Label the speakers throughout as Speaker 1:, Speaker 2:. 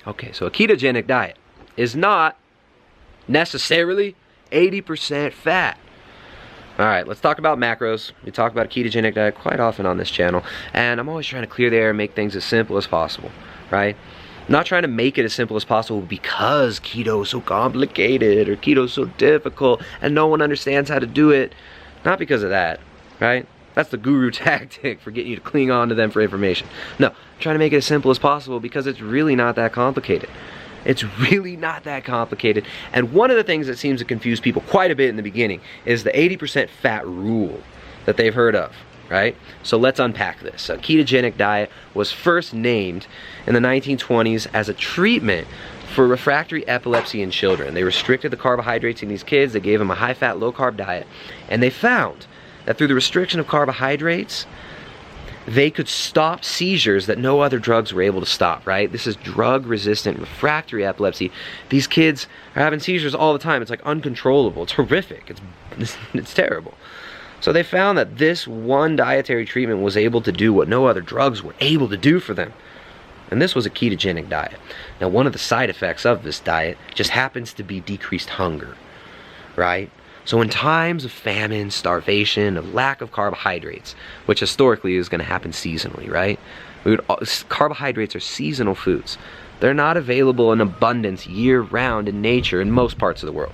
Speaker 1: Okay, so a ketogenic diet is not necessarily 80% fat. Alright, let's talk about macros. We talk about a ketogenic diet quite often on this channel, and I'm always trying to clear the air and make things as simple as possible, right? I'm not trying to make it as simple as possible because keto is so complicated or keto is so difficult and no one understands how to do it. Not because of that, right? That's the guru tactic for getting you to cling on to them for information. No, I'm trying to make it as simple as possible because it's really not that complicated. It's really not that complicated. And one of the things that seems to confuse people quite a bit in the beginning is the 80% fat rule that they've heard of, right? So let's unpack this. A ketogenic diet was first named in the 1920s as a treatment for refractory epilepsy in children. They restricted the carbohydrates in these kids. They gave them a high-fat, low-carb diet. And they found that through the restriction of carbohydrates, they could stop seizures that no other drugs were able to stop, right? This is drug-resistant refractory epilepsy. These kids are having seizures all the time. It's like uncontrollable. It's horrific. It's terrible. So they found that this one dietary treatment was able to do what no other drugs were able to do for them. And this was a ketogenic diet. Now, one of the side effects of this diet just happens to be decreased hunger, right? So in times of famine, starvation, of lack of carbohydrates, which historically is going to happen seasonally, right? Carbohydrates are seasonal foods. They're not available in abundance year-round in nature in most parts of the world.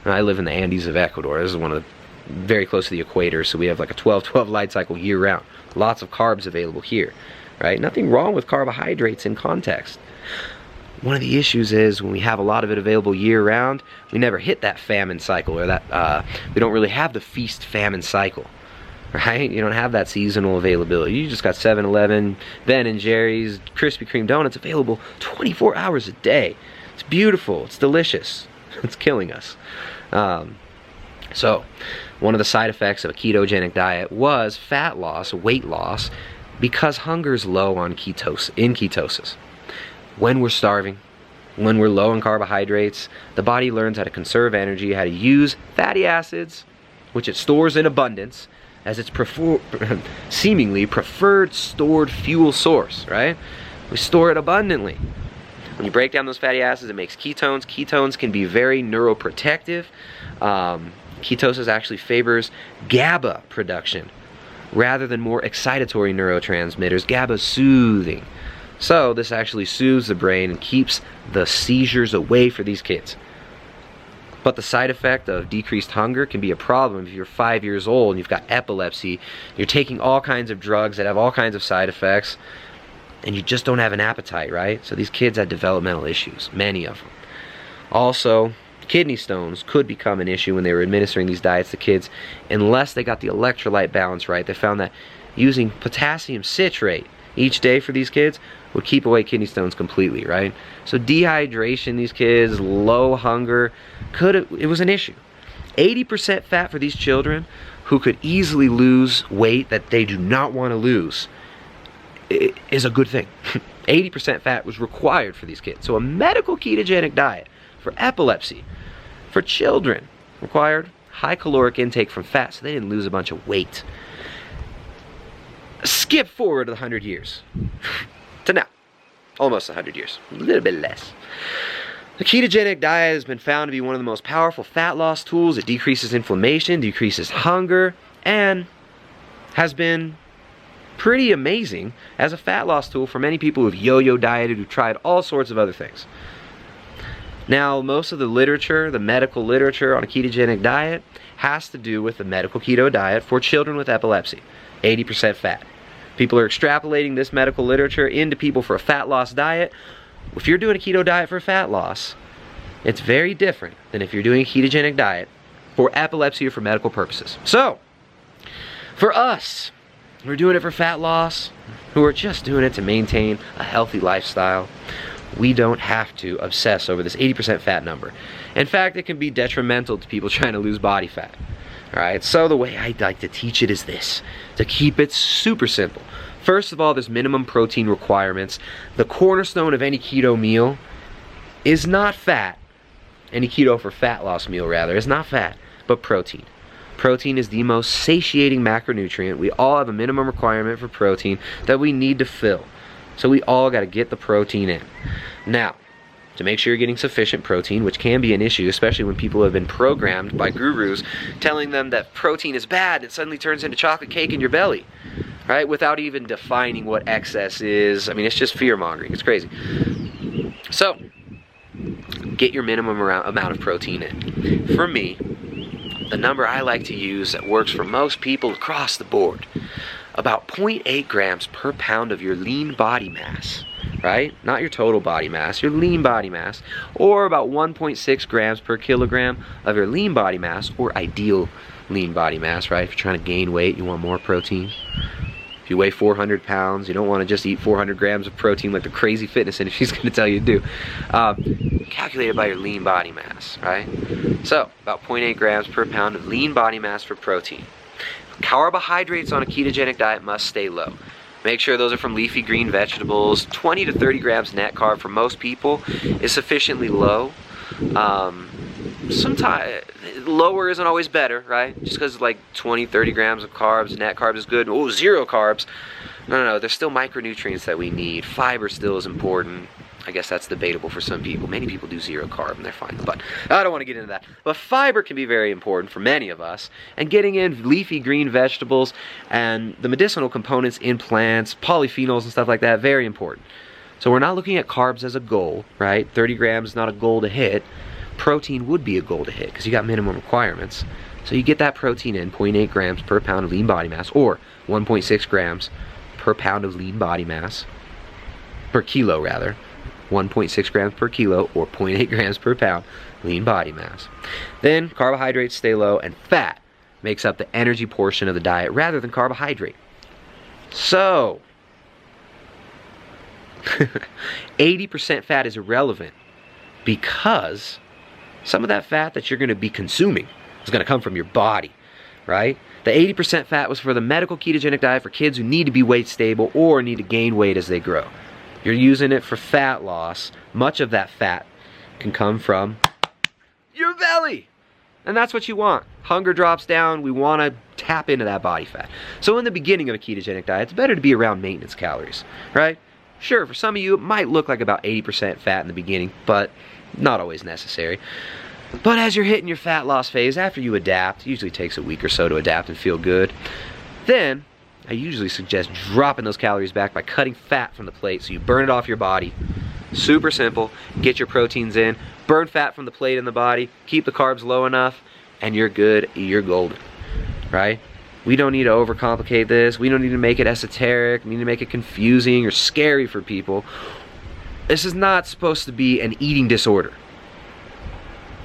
Speaker 1: And I live in the Andes of Ecuador. This is one of the, very close to the equator, so we have like a 12-12 light cycle year-round. Lots of carbs available here, right? Nothing wrong with carbohydrates in context. One of the issues is when we have a lot of it available year-round, we never hit that famine cycle, or that we don't really have the feast-famine cycle, right? You don't have that seasonal availability. You just got 7-Eleven, Ben & Jerry's, Krispy Kreme donuts available 24 hours a day. It's beautiful. It's delicious. It's killing us. So, one of the side effects of a ketogenic diet was fat loss, weight loss, because hunger's low on ketosis. When we're starving, when we're low in carbohydrates, the body learns how to conserve energy, how to use fatty acids, which it stores in abundance, as its seemingly preferred stored fuel source, right? We store it abundantly. When you break down those fatty acids, it makes ketones. Ketones can be very neuroprotective. Ketosis actually favors GABA production rather than more excitatory neurotransmitters. GABA is soothing. So this actually soothes the brain and keeps the seizures away for these kids. But the side effect of decreased hunger can be a problem if you're 5 years old and you've got epilepsy, you're taking all kinds of drugs that have all kinds of side effects, and you just don't have an appetite, right? So these kids have developmental issues, many of them. Also, kidney stones could become an issue when they were administering these diets to kids unless they got the electrolyte balance right. They found that using potassium citrate each day for these kids would keep away kidney stones completely, right? So dehydration, these kids, low hunger, it was an issue. 80% fat for these children who could easily lose weight that they do not want to lose is a good thing. 80% fat was required for these kids. So a medical ketogenic diet for epilepsy, for children, required high caloric intake from fat so they didn't lose a bunch of weight. Skip forward 100 years to now, almost 100 years, a little bit less. The ketogenic diet has been found to be one of the most powerful fat loss tools. It decreases inflammation, decreases hunger, and has been pretty amazing as a fat loss tool for many people who've yo-yo dieted, who've tried all sorts of other things. Now, most of the literature, the medical literature on a ketogenic diet has to do with the medical keto diet for children with epilepsy. 80% fat. People are extrapolating this medical literature into people for a fat loss diet. If you're doing a keto diet for fat loss, it's very different than if you're doing a ketogenic diet for epilepsy or for medical purposes. So, for us, who are doing it for fat loss, who are just doing it to maintain a healthy lifestyle, we don't have to obsess over this 80% fat number. In fact, it can be detrimental to people trying to lose body fat. Alright, so the way I like to teach it is this, to keep it super simple. First of all, there's minimum protein requirements. The cornerstone of any keto meal is not fat. Any keto for fat loss meal, rather, is not fat, but protein. Protein is the most satiating macronutrient. We all have a minimum requirement for protein that we need to fill. So we all got to get the protein in. Now, to make sure you're getting sufficient protein, which can be an issue, especially when people have been programmed by gurus telling them that protein is bad. It suddenly turns into chocolate cake in your belly, right? Without even defining what excess is. I mean, it's just fear-mongering. It's crazy. So, get your minimum amount of protein in. For me, the number I like to use that works for most people across the board, about 0.8 grams per pound of your lean body mass, right? Not your total body mass, your lean body mass, or about 1.6 grams per kilogram of your lean body mass, or ideal lean body mass, right? If you're trying to gain weight, you want more protein. If you weigh 400 pounds, you don't want to just eat 400 grams of protein like the crazy fitness industry's going to tell you to do. Calculate it by your lean body mass, right? So, about 0.8 grams per pound of lean body mass for protein. Carbohydrates on a ketogenic diet must stay low. Make sure those are from leafy green vegetables. 20 to 30 grams net carb for most people is sufficiently low. Sometimes lower isn't always better, right? Just because like 20, 30 grams of carbs, net carbs is good. Oh, 0 carbs. No, there's still micronutrients that we need. Fiber still is important. I guess that's debatable for some people. Many people do 0 carb and they're fine, but I don't want to get into that. But fiber can be very important for many of us, and getting in leafy green vegetables and the medicinal components in plants, polyphenols and stuff like that, very important. So we're not looking at carbs as a goal, right? 30 grams is not a goal to hit. Protein would be a goal to hit because you got minimum requirements. So you get that protein in, 0.8 grams per pound of lean body mass, or 1.6 grams per pound of lean body mass, per kilo rather. 1.6 grams per kilo, or 0.8 grams per pound lean body mass. Then carbohydrates stay low, and fat makes up the energy portion of the diet rather than carbohydrate. So 80% fat is irrelevant because some of that fat that you're going to be consuming is going to come from your body, right? The 80% fat was for the medical ketogenic diet for kids who need to be weight stable or need to gain weight as they grow. You're using it for fat loss. Much of that fat can come from your belly. And that's what you want. Hunger drops down. We want to tap into that body fat. So in the beginning of a ketogenic diet, it's better to be around maintenance calories, right? Sure, for some of you, it might look like about 80% fat in the beginning, but not always necessary. But as you're hitting your fat loss phase, after you adapt, it usually takes a week or so to adapt and feel good, then I usually suggest dropping those calories back by cutting fat from the plate so you burn it off your body. Super simple. Get your proteins in, burn fat from the plate in the body, keep the carbs low enough, and you're good, you're golden, right? We don't need to overcomplicate this. We don't need to make it esoteric. We need to make it confusing or scary for people. This is not supposed to be an eating disorder.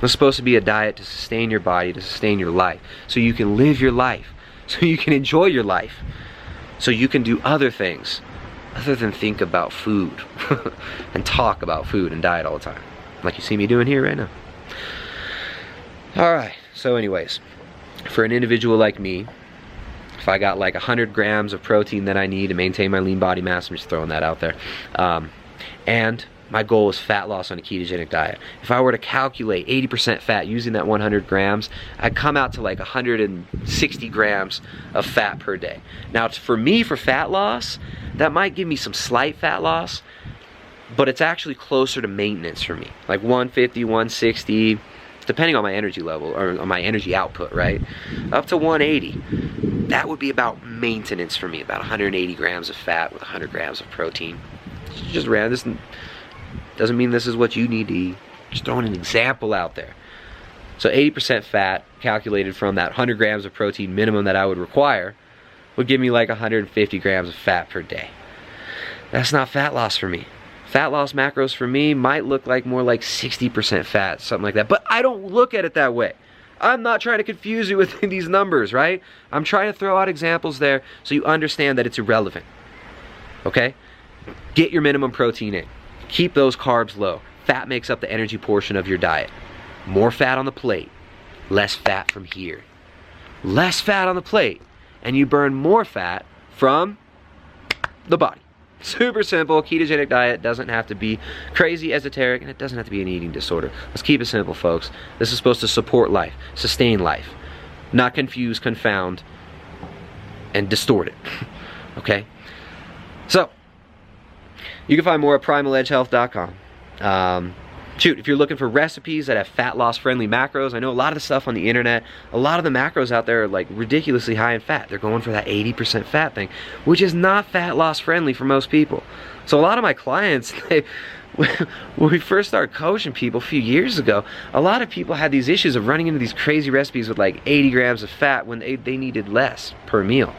Speaker 1: It's supposed to be a diet to sustain your body, to sustain your life, so you can live your life, so you can enjoy your life, so you can do other things other than think about food and talk about food and diet all the time, like you see me doing here right now. Alright, so anyways, for an individual like me, if I got like 100 grams of protein that I need to maintain my lean body mass, I'm just throwing that out there, and my goal is fat loss on a ketogenic diet. If I were to calculate 80% fat using that 100 grams, I'd come out to like 160 grams of fat per day. Now, for me, for fat loss, that might give me some slight fat loss, but it's actually closer to maintenance for me. Like 150, 160, depending on my energy level, or on my energy output, right? Up to 180. That would be about maintenance for me, about 180 grams of fat with 100 grams of protein. Just ran this. Doesn't mean this is what you need to eat. Just throwing an example out there. So 80% fat calculated from that 100 grams of protein minimum that I would require would give me like 150 grams of fat per day. That's not fat loss for me. Fat loss macros for me might look like more like 60% fat, something like that. But I don't look at it that way. I'm not trying to confuse you with these numbers, right? I'm trying to throw out examples there so you understand that it's irrelevant. Okay? Get your minimum protein in. Keep those carbs low. Fat makes up the energy portion of your diet. More fat on the plate, less fat from here. Less fat on the plate, and you burn more fat from the body. Super simple. Ketogenic diet doesn't have to be crazy esoteric, and it doesn't have to be an eating disorder. Let's keep it simple, folks. This is supposed to support life, sustain life, not confuse, confound, and distort it. Okay? So, you can find more at primaledgehealth.com. Shoot, if you're looking for recipes that have fat loss friendly macros, I know a lot of the stuff on the internet, a lot of the macros out there are like ridiculously high in fat. They're going for that 80% fat thing, which is not fat loss friendly for most people. So a lot of my clients, when we first started coaching people a few years ago, a lot of people had these issues of running into these crazy recipes with like 80 grams of fat when they needed less per meal.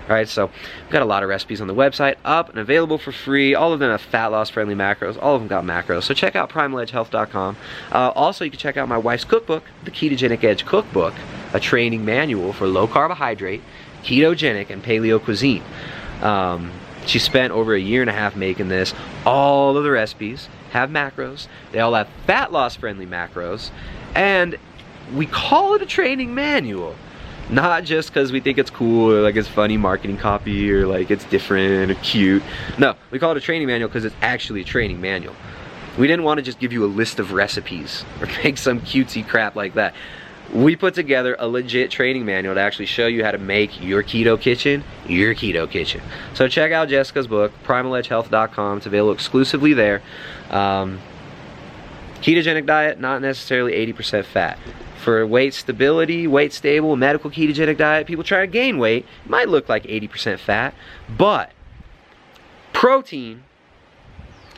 Speaker 1: Alright, so we've got a lot of recipes on the website, up and available for free. All of them have fat loss friendly macros. All of them got macros. So check out primaledgehealth.com. Also, you can check out my wife's cookbook, the Ketogenic Edge Cookbook, a training manual for low carbohydrate, ketogenic, and paleo cuisine. She spent over a year and a half making this. All of the recipes have macros. They all have fat loss friendly macros. And we call it a training manual. Not just because we think it's cool or like it's funny marketing copy or like it's different or cute. No, we call it a training manual because it's actually a training manual. We didn't want to just give you a list of recipes or make some cutesy crap like that. We put together a legit training manual to actually show you how to make your keto kitchen your keto kitchen. So check out Jessica's book, primaledgehealth.com. It's available exclusively there. Ketogenic diet, not necessarily 80% fat. For weight stability, weight stable, medical ketogenic diet, people trying to gain weight, it might look like 80% fat, but protein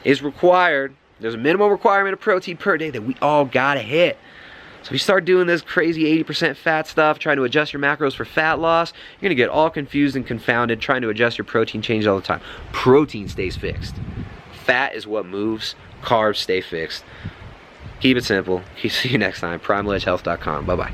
Speaker 1: is required. There's a minimum requirement of protein per day that we all gotta hit. So if you start doing this crazy 80% fat stuff, trying to adjust your macros for fat loss, you're gonna get all confused and confounded trying to adjust your protein changes all the time. Protein stays fixed. Fat is what moves, carbs stay fixed. Keep it simple. See you next time. primaledgehealth.com. Bye-bye.